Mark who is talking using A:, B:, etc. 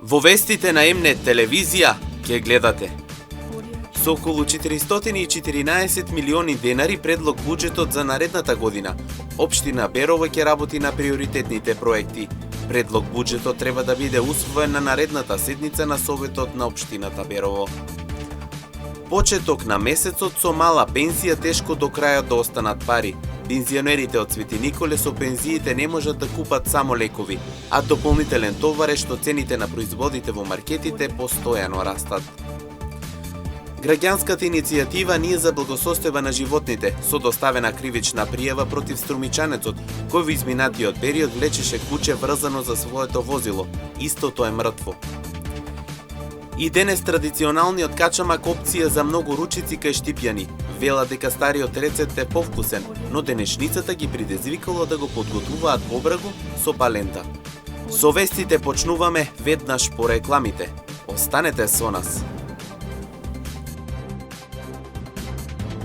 A: Во вестите на М-нет телевизија ќе гледате: со околу 414 милиони денари предлог буџетот за наредната година, општина Берово ќе работи на приоритетните проекти. Предлог буџетот треба да биде усвоен на наредната седница на Советот на општината Берово. Почеток на месецот со мала пензија, тешко до крајот да останат пари. Пензионерите од Свети Николе со пензиите не можат да купат само лекови, а дополнителен товар е што цените на производите во маркетите постојано растат. Граѓанската иницијатива Ние за благосостојба на животните со доставена кривична пријава против струмичанецот, кој во изминатиот период влечеше куче врзано за своето возило. Истото е мртво. И денес традиционалниот качамак опција за многу ручици кај Штипјани. Вела дека стариот рецепт е повкусен, но денешницата ги предизвикало да го подготвуваат побрагу со палента. Со вестите почнуваме веднаш по рекламите. Останете со нас.